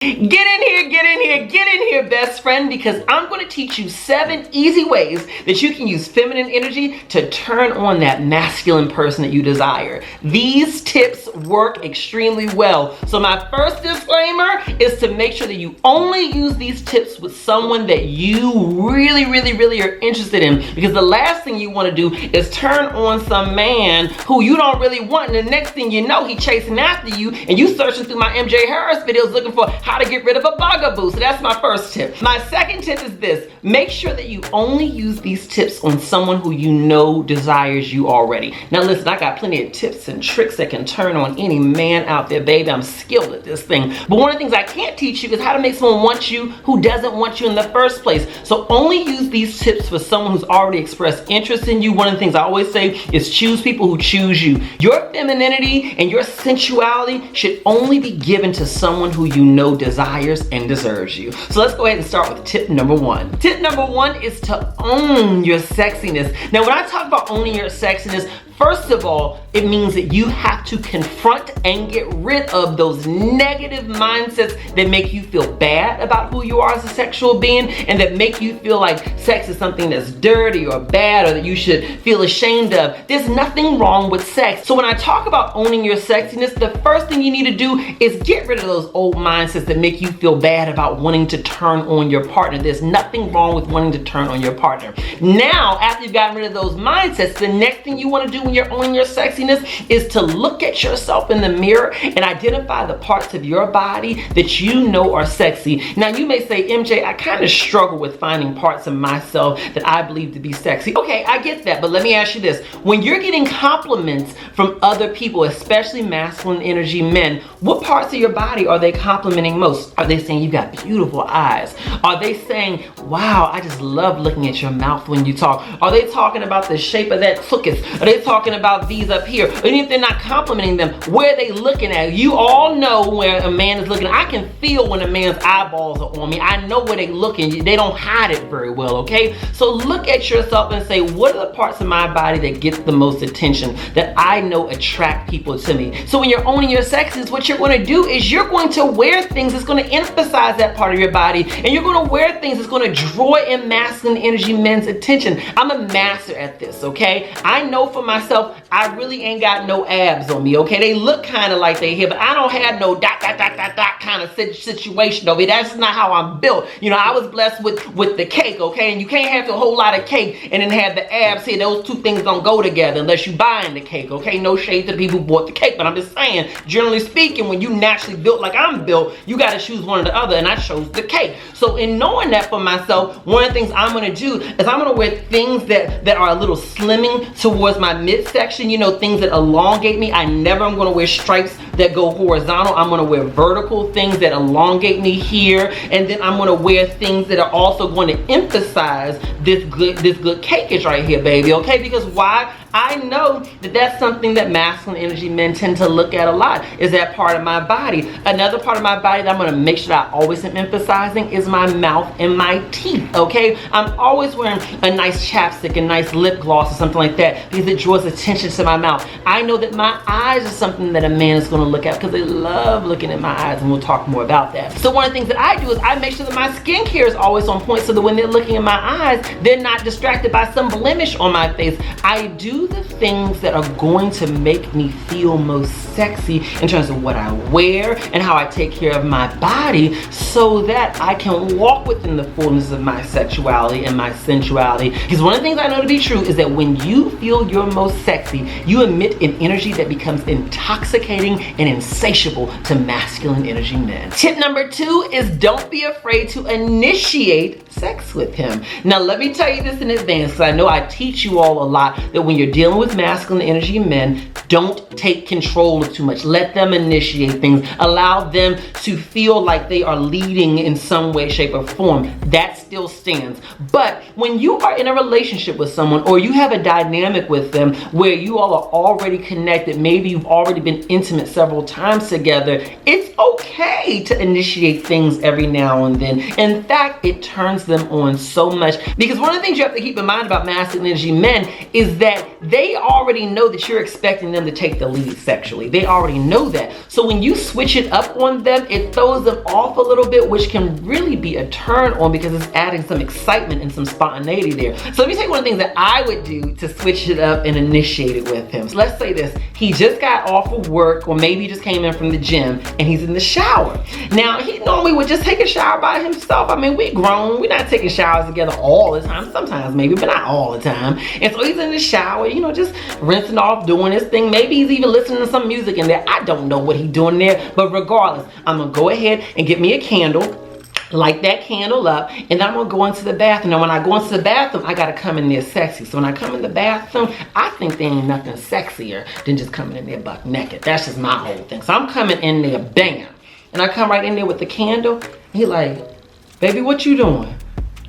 Get in here, get in here, get in here, best friend, because I'm going to teach you 7 easy ways that you can use feminine energy to turn on that masculine person that you desire. These tips work extremely well. So my first disclaimer is to make sure that you only use these tips with someone that you really are interested in, because the last thing you want to do is turn on some man who you don't really want, and the next thing you know, he chasing after you, and you searching through my MJ Harris videos looking for how to get rid of a bugaboo. So that's my first tip. My second tip is this: make sure that you only use these tips on someone who you know desires you already. Now listen, I got plenty of tips and tricks that can turn on any man out there, baby. I'm skilled at this thing. But one of the things I can't teach you is how to make someone want you who doesn't want you in the first place. So only use these tips for someone who's already expressed interest in you. One of the things I always say is choose people who choose you. Your femininity and your sensuality should only be given to someone who you know desires and deserves you. So let's go ahead and start with tip number 1. Tip number 1 is to own your sexiness. Now, when I talk about owning your sexiness, first of all, it means that you have to confront and get rid of those negative mindsets that make you feel bad about who you are as a sexual being, and that make you feel like sex is something that's dirty or bad, or that you should feel ashamed of. There's nothing wrong with sex. So when I talk about owning your sexiness, the first thing you need to do is get rid of those old mindsets that make you feel bad about wanting to turn on your partner. There's nothing wrong with wanting to turn on your partner. Now, after you've gotten rid of those mindsets, the next thing you want to do when you're owning your sexiness is to look at yourself in the mirror and identify the parts of your body that you know are sexy. Now, you may say, MJ, I kind of struggle with finding parts of myself that I believe to be sexy. Okay, I get that, but let me ask you this. When you're getting compliments from other people, especially masculine energy men, what parts of your body are they complimenting most? Are they saying you got beautiful eyes? Are they saying, wow, I just love looking at your mouth when you talk? Are they talking about the shape of that tuchus? Are they talking about these up here? Even if they're not complimenting them, where are they looking at? You all know where a man is looking. I can feel when a man's eyeballs are on me. I know where they're looking. They don't hide it very well, okay? So look at yourself and say, what are the parts of my body that gets the most attention, that I know attract people to me? So when you're owning your sexes, what you're going to do is you're going to wear things that's going to emphasize that part of your body, and you're going to wear things that's going to draw in masculine energy men's attention. I'm a master at this, okay? I know for myself, I really ain't got no abs on me, okay? They look kind of like they here, but I don't have no dot kind of situation over here. That's not how I'm built. You know, I was blessed with the cake, okay? And you can't have a whole lot of cake and then have the abs here. Those two things don't go together unless you buying the cake, okay? No shade to the people who bought the cake, but I'm just saying, generally speaking, when you naturally built like I'm built, you got to choose one or the other, and I chose the cake. So in knowing that for myself, one of the things I'm going to do is I'm going to wear things that are a little slimming towards my midsection, you know, things that elongate me. I never am going to wear stripes that go horizontal. I'm going to wear vertical things that elongate me here, and then I'm going to wear things that are also going to emphasize this good cakeage right here, baby, okay? Because why? I know that that's something that masculine energy men tend to look at a lot, is that part of my body. Another part of my body that I'm going to make sure that I always am emphasizing is my mouth and my teeth, okay? I'm always wearing a nice chapstick, a nice lip gloss or something like that, because it draws attention to my mouth. I know that my eyes are something that a man is going to look at because they love looking at my eyes, and we'll talk more about that. So one of the things that I do is I make sure that my skincare is always on point, so that when they're looking at my eyes, they're not distracted by some blemish on my face. I do the things that are going to make me feel most sexy in terms of what I wear and how I take care of my body, so that I can walk within the fullness of my sexuality and my sensuality. Because one of the things I know to be true is that when you feel your most sexy, you emit an energy that becomes intoxicating and insatiable to masculine energy men. Tip number 2 is don't be afraid to initiate sex with him. Now let me tell you this in advance, because I know I teach you all a lot that when you're dealing with masculine energy men, don't take control of too much. Let them initiate things. Allow them to feel like they are leading in some way, shape, or form. That still stands. But when you are in a relationship with someone, or you have a dynamic with them where you all are already connected, maybe you've already been intimate several times together, it's okay to initiate things every now and then. In fact, it turns them on so much, because one of the things you have to keep in mind about masculine energy men is that they already know that you're expecting them to take the lead sexually. They already know that. So when you switch it up on them, it throws them off a little bit, which can really be a turn on because it's adding some excitement and some spontaneity there. So let me tell you one of the things that I would do to switch it up and initiate it with him. So let's say this, he just got off of work, or maybe he just came in from the gym and he's in the shower. Now, he normally would just take a shower by himself. I mean, we're grown, we're not taking showers together all the time, sometimes maybe, but not all the time. And so he's in the shower, you know, just rinsing off, doing his thing. Maybe he's even listening to some music in there. I don't know what he's doing there, but regardless, I'm gonna go ahead and get me a candle, light that candle up, and I'm gonna go into the bathroom. Now, when I go into the bathroom, I gotta come in there sexy. So when I come in the bathroom, I think there ain't nothing sexier than just coming in there buck naked. That's just my whole thing. So I'm coming in there, bam. And I come right in there with the candle. He like, baby, what you doing?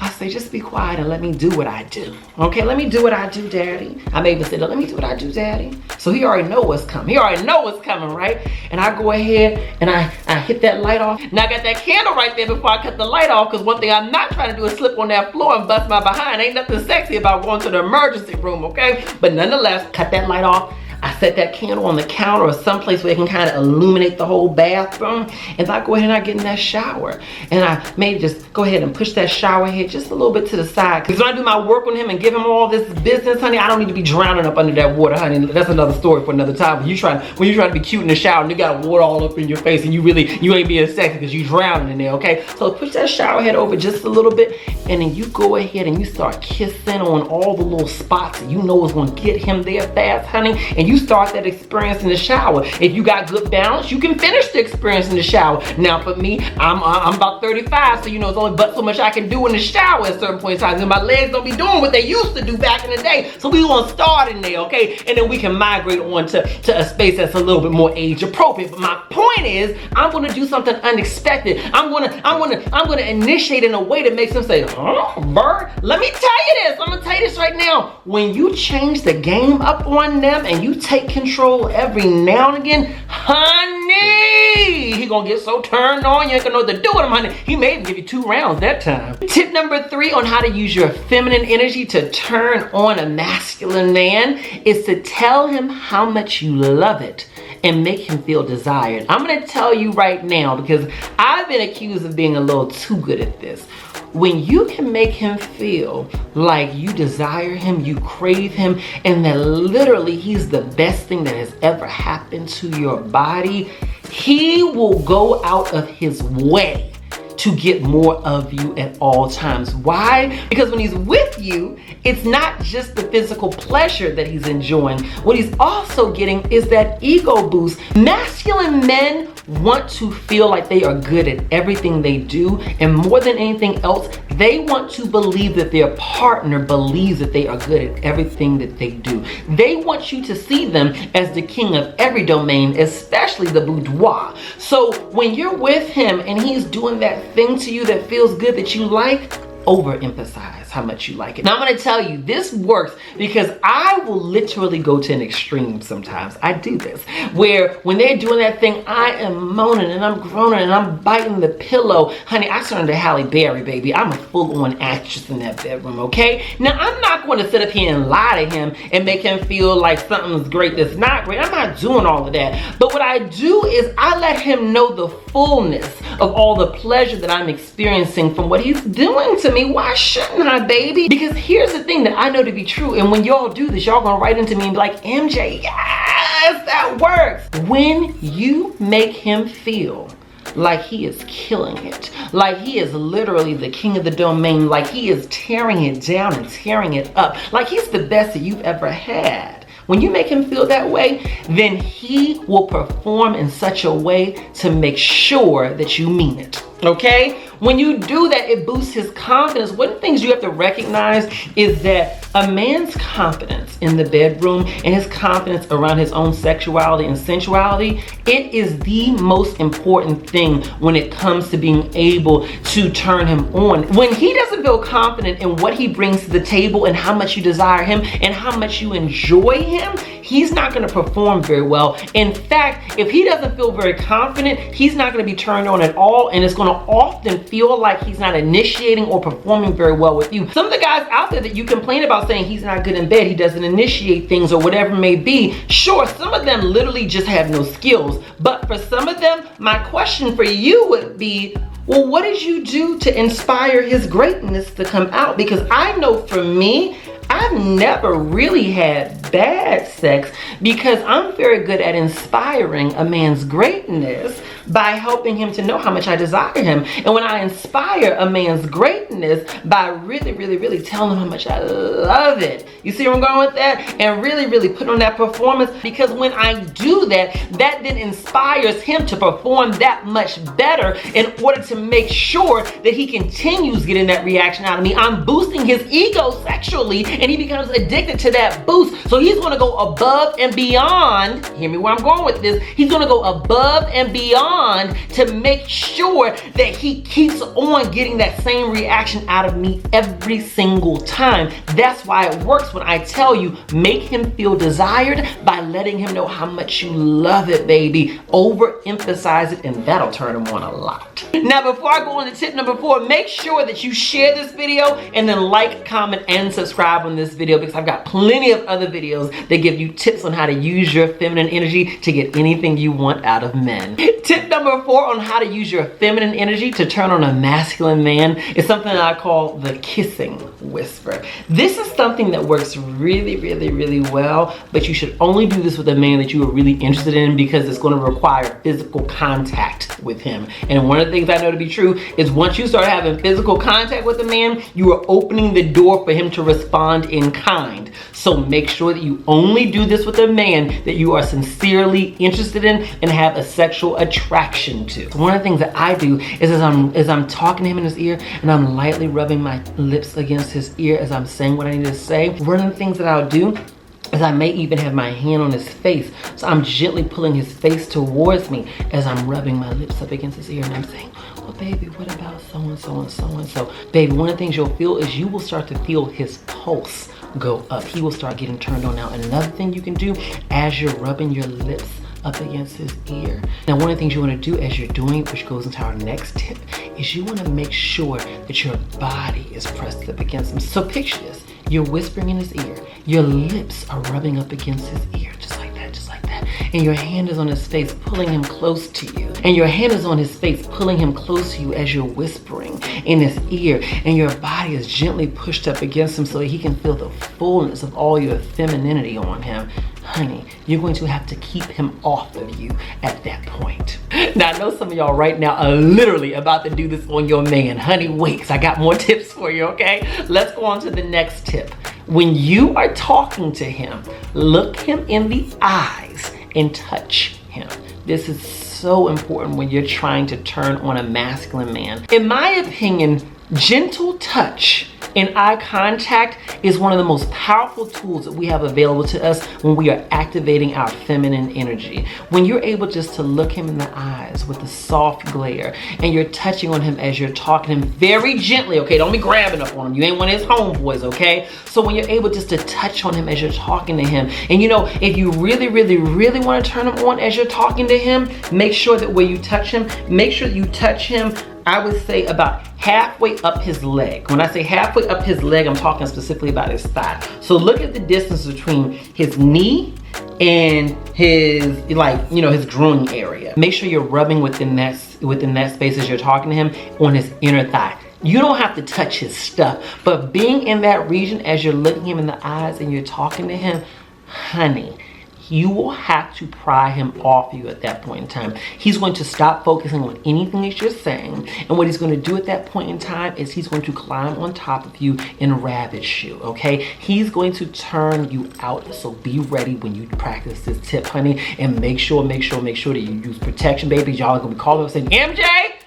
I say, just be quiet and let me do what I do. Okay, let me do what I do, daddy. I may even say, let me do what I do, daddy. So he already know what's coming. He already know what's coming, right? And I go ahead and I hit that light off. Now I got that candle right there before I cut the light off, because one thing I'm not trying to do is slip on that floor and bust my behind. Ain't nothing sexy about going to the emergency room, okay? But nonetheless, cut that light off. I set that candle on the counter or someplace where it can kind of illuminate the whole bathroom. And I go ahead and I get in that shower. And I maybe just go ahead and push that shower head just a little bit to the side. Because when I do my work on him and give him all this business, honey, I don't need to be drowning up under that water, honey. That's another story for another time. When you're trying to be cute in the shower and you got water all up in your face and you ain't being sexy because you drowning in there, okay? So push that shower head over just a little bit, and then you go ahead and you start kissing on all the little spots that you know is going to get him there fast, honey. And you start that experience in the shower. If you got good balance, you can finish the experience in the shower. Now for me, I'm about 35, so you know it's only but so much I can do in the shower at certain points in time. And my legs don't be doing what they used to do back in the day. So we gonna start in there, okay? And then we can migrate on to a space that's a little bit more age appropriate. But my point is, I'm gonna do something unexpected. I'm gonna initiate in a way that makes them say, huh, Bird? Let me tell you this. I'm gonna tell you this right now. When you change the game up on them and you take control every now and again, honey, he gonna get so turned on you ain't gonna know what to do with him, honey. He may even give you 2 rounds that time. Tip number 3 on how to use your feminine energy to turn on a masculine man is to tell him how much you love it and make him feel desired. I'm gonna tell you right now, because I've been accused of being a little too good at this. When you can make him feel like you desire him, you crave him, and that literally he's the best thing that has ever happened to your body, he will go out of his way to get more of you at all times. Why? Because when he's with you, it's not just the physical pleasure that he's enjoying. What he's also getting is that ego boost. Masculine men want to feel like they are good at everything they do, and more than anything else, they want to believe that their partner believes that they are good at everything that they do. They want you to see them as the king of every domain, especially the boudoir. So when you're with him and he's doing that thing to you that feels good, that you like, overemphasize how much you like it. Now I'm gonna tell you, this works because I will literally go to an extreme sometimes. I do this, where when they're doing that thing, I am moaning and I'm groaning and I'm biting the pillow. Honey, I turned to Halle Berry, baby. I'm a full-on actress in that bedroom, okay? Now I'm not gonna sit up here and lie to him and make him feel like something's great that's not great. I'm not doing all of that. But what I do is I let him know the fullness of all the pleasure that I'm experiencing from what he's doing to me. Why shouldn't I, baby? Because here's the thing that I know to be true, and when y'all do this, y'all gonna write into me and be like, MJ, yes, that works. When you make him feel like he is killing it, like he is literally the king of the domain, like he is tearing it down and tearing it up, like he's the best that you've ever had. When you make him feel that way, then he will perform in such a way to make sure that you mean it, okay? When you do that, it boosts his confidence. One of the things you have to recognize is that a man's confidence in the bedroom and his confidence around his own sexuality and sensuality, it is the most important thing when it comes to being able to turn him on. When he doesn't feel confident in what he brings to the table and how much you desire him and how much you enjoy him, he's not going to perform very well. In fact, if he doesn't feel very confident, he's not going to be turned on at all, and it's going to often feel like he's not initiating or performing very well with you. Some of the guys out there that you complain about saying he's not good in bed, he doesn't initiate things or whatever it may be, sure, some of them literally just have no skills. But for some of them, my question for you would be, well, what did you do to inspire his greatness to come out? Because I know for me, I've never really had bad sex because I'm very good at inspiring a man's greatness by helping him to know how much I desire him. And when I inspire a man's greatness by really telling him how much I love it. You see where I'm going with that? And really put on that performance, because when I do that, that then inspires him to perform that much better in order to make sure that he continues getting that reaction out of me. I'm boosting his ego sexually and he becomes addicted to that boost. So he's gonna go above and beyond, hear me where I'm going with this, he's gonna go above and beyond to make sure that he keeps on getting that same reaction out of me every single time. That's why it works when I tell you, make him feel desired by letting him know how much you love it, baby. Overemphasize it and that'll turn him on a lot. Now, before I go on to tip number 4, make sure that you share this video and then like, comment, and subscribe on this video, because I've got plenty of other videos that give you tips on how to use your feminine energy to get anything you want out of men. Tip number 4 on how to use your feminine energy to turn on a masculine man is something that I call the kissing whisper. This is something that works really well, but you should only do this with a man that you are really interested in, because it's going to require physical contact with him. And one of the things I know to be true is once you start having physical contact with a man, you are opening the door for him to respond in kind. So make sure that you only do this with a man that you are sincerely interested in and have a sexual attraction to. So one of the things that I do is as I'm talking to him in his ear and I'm lightly rubbing my lips against his ear as I'm saying what I need to say, one of the things that I'll do is I may even have my hand on his face. So I'm gently pulling his face towards me as I'm rubbing my lips up against his ear, and I'm saying, well, baby, what about so-and-so and so-and-so? Baby, one of the things you'll feel is you will start to feel his pulse go up. He will start getting turned on. Now, another thing you can do as you're rubbing your lips up against his ear. Now, one of the things you want to do as you're doing it, which goes into our next tip, is you want to make sure that your body is pressed up against him. So picture this. You're whispering in his ear. Your lips are rubbing up against his ear, just like that, just like that. And your hand is on his face, pulling him close to you. And your hand is on his face, pulling him close to you as you're whispering in his ear. And your body is gently pushed up against him so that he can feel the fullness of all your femininity on him. Honey, you're going to have to keep him off of you at that point. Now, I know some of y'all right now are literally about to do this on your man. Honey, wait, 'cause I got more tips for you, okay? Let's go on to the next tip. When you are talking to him, look him in the eyes and touch him. This is so important when you're trying to turn on a masculine man. In my opinion, gentle touch and eye contact is one of the most powerful tools that we have available to us when we are activating our feminine energy. When you're able just to look him in the eyes with a soft glare and you're touching on him as you're talking to him very gently, okay? Don't be grabbing up on him. You ain't one of his homeboys, okay? So when you're able just to touch on him as you're talking to him, and you know, if you really want to turn him on as you're talking to him, make sure that when you touch him, make sure you touch him, I would say about halfway up his leg. When I say halfway up his leg, I'm talking specifically about his thigh. So look at the distance between his knee and his, like, you know, his groin area. Make sure you're rubbing within that space as you're talking to him on his inner thigh. You don't have to touch his stuff, but being in that region as you're looking him in the eyes and you're talking to him, honey, you will have to pry him off you at that point in time. He's going to stop focusing on anything that you're saying. And what he's going to do at that point in time is he's going to climb on top of you and ravage you, okay? He's going to turn you out. So be ready when you practice this tip, honey. And make sure that you use protection, baby. Y'all are going to be calling up saying, MJ,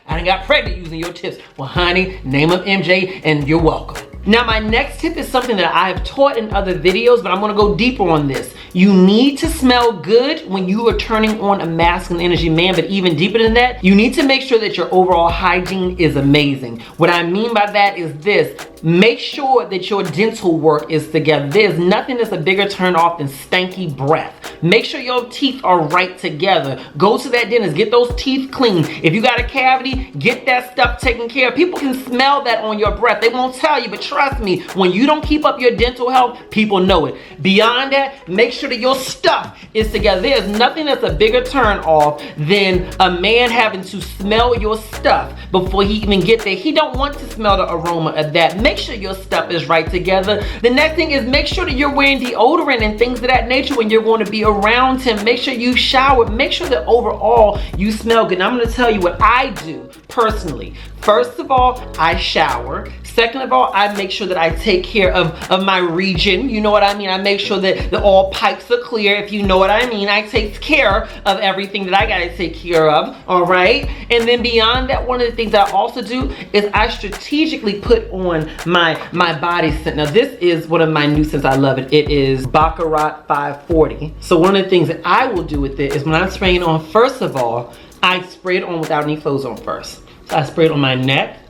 I done got pregnant using your tips. Well, honey, name of MJ and you're welcome. Now, my next tip is something that I have taught in other videos, but I'm gonna go deeper on this. You need to smell good when you are turning on a masculine energy man, but even deeper than that, you need to make sure that your overall hygiene is amazing. What I mean by that is this: make sure that your dental work is together. There's nothing that's a bigger turn off than stanky breath. Make sure your teeth are right together. Go to that dentist, get those teeth clean. If you got a cavity, get that stuff taken care of. People can smell that on your breath. They won't tell you, but trust me, when you don't keep up your dental health, people know it. Beyond that, make sure that your stuff is together. There's nothing that's a bigger turn off than a man having to smell your stuff before he even gets there. He don't want to smell the aroma of that. Make sure your stuff is right together. The next thing is make sure that you're wearing deodorant and things of that nature when you're going to be around him. Make sure you shower. Make sure that overall you smell good. And I'm going to tell you what I do personally. First of all, I shower. Second of all, I make sure that I take care of my region. You know what I mean? I make sure that all pipes are clear, if you know what I mean. I take care of everything that I gotta take care of, all right? And then beyond that, one of the things I also do is I strategically put on my body scent. Now, this is one of my new scents. I love it. It is Baccarat 540. So one of the things that I will do with it is when I'm spraying on, first of all, I spray it on without any clothes on first. So I spray it on my neck.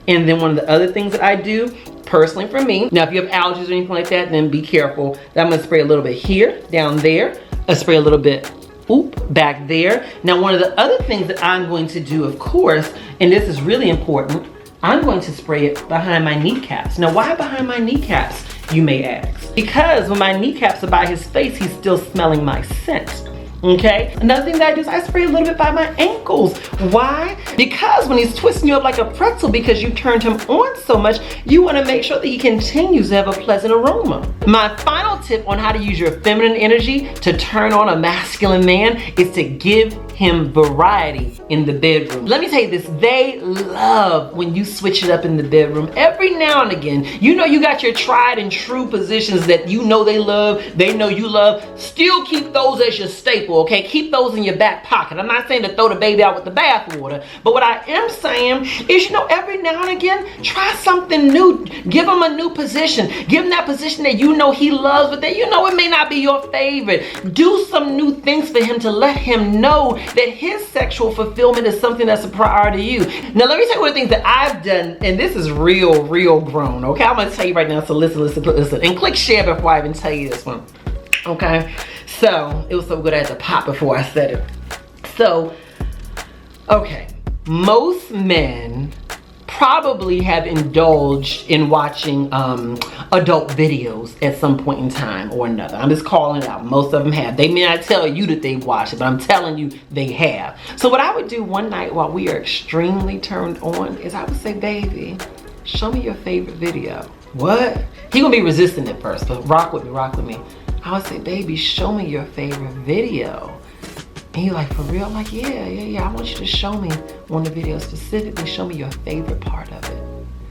And then one of the other things that I do, personally for me, now if you have allergies or anything like that, then be careful. I'm gonna spray a little bit here, down there. I spray a little bit, back there. Now, one of the other things that I'm going to do, of course, and this is really important, I'm going to spray it behind my kneecaps. Now, why behind my kneecaps, you may ask? Because when my kneecaps are by his face, he's still smelling my scent. Okay, another thing that I do is I spray a little bit by my ankles. Why? Because when he's twisting you up like a pretzel because you turned him on so much, you want to make sure that he continues to have a pleasant aroma. My final tip on how to use your feminine energy to turn on a masculine man is to give him variety in the bedroom. Let me tell you this, they love when you switch it up in the bedroom. Every now and again, you know you got your tried and true positions that you know they love, they know you love. Still keep those as your staple. Okay, keep those in your back pocket. I'm not saying to throw the baby out with the bathwater, but what I am saying is, you know, every now and again, try something new. Give him a new position. Give him that position that you know he loves, but that you know it may not be your favorite. Do some new things for him to let him know that his sexual fulfillment is something that's a priority to you. Now, let me tell you one of the things that I've done, and this is real grown, okay? I'm gonna tell you right now, so listen, and click share before I even tell you this one, okay? So, it was so good I had to pop before I said it. So, okay, most men probably have indulged in watching adult videos at some point in time or another. I'm just calling it out. Most of them have. They may not tell you that they watch it, but I'm telling you they have. So what I would do one night while we are extremely turned on is I would say, baby, show me your favorite video. What? He gonna be resistant at first, but rock with me. I would say, baby, show me your favorite video. And you're like, for real? I'm like, yeah. I want you to show me one of the videos, specifically show me your favorite part of it.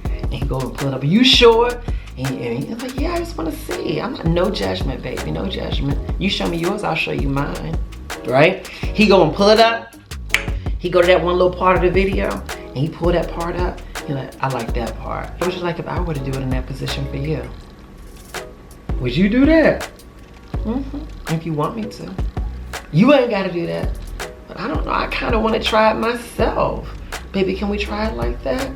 And he go and pull it up. Are you sure? And he's like, yeah, I just want to see. I'm not, no judgment, baby, no judgment. You show me yours, I'll show you mine, right? He go and pull it up. He go to that one little part of the video, and he pull that part up. He's like, I like that part. What would you like if I were to do it in that position for you? Would you do that? If you want me to. You ain't gotta do that. But I don't know, I kinda wanna try it myself. Baby, can we try it like that?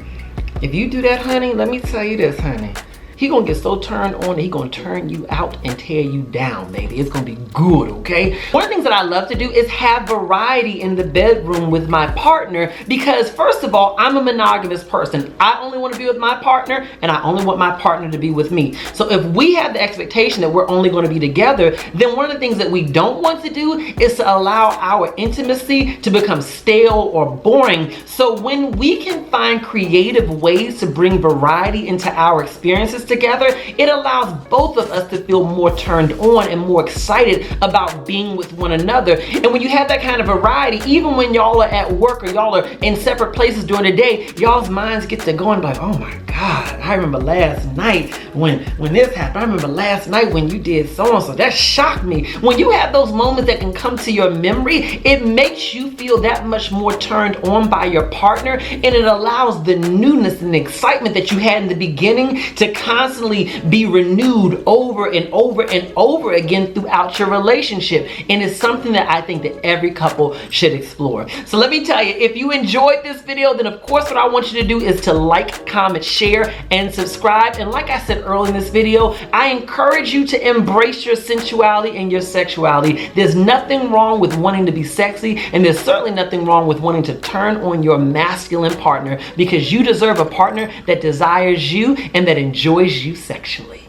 If you do that, honey, let me tell you this, honey. He gonna get so turned on that he gonna turn you out and tear you down, baby. It's gonna be good, okay? One of the things that I love to do is have variety in the bedroom with my partner because, first of all, I'm a monogamous person. I only wanna be with my partner and I only want my partner to be with me. So if we have the expectation that we're only gonna be together, then one of the things that we don't want to do is to allow our intimacy to become stale or boring. So when we can find creative ways to bring variety into our experiences together, it allows both of us to feel more turned on and more excited about being with one another. And when you have that kind of variety, even when y'all are at work or y'all are in separate places during the day, y'all's minds get to going like, oh my God, God, I remember last night when this happened. I remember last night when you did so-and-so. That shocked me. When you have those moments that can come to your memory, it makes you feel that much more turned on by your partner, and it allows the newness and excitement that you had in the beginning to constantly be renewed over and over and over again throughout your relationship. And it's something that I think that every couple should explore. So let me tell you, if you enjoyed this video, then of course what I want you to do is to like, comment, share, and subscribe. And like I said earlier in this video, I encourage you to embrace your sensuality and your sexuality. There's nothing wrong with wanting to be sexy, and there's certainly nothing wrong with wanting to turn on your masculine partner, because you deserve a partner that desires you and that enjoys you sexually.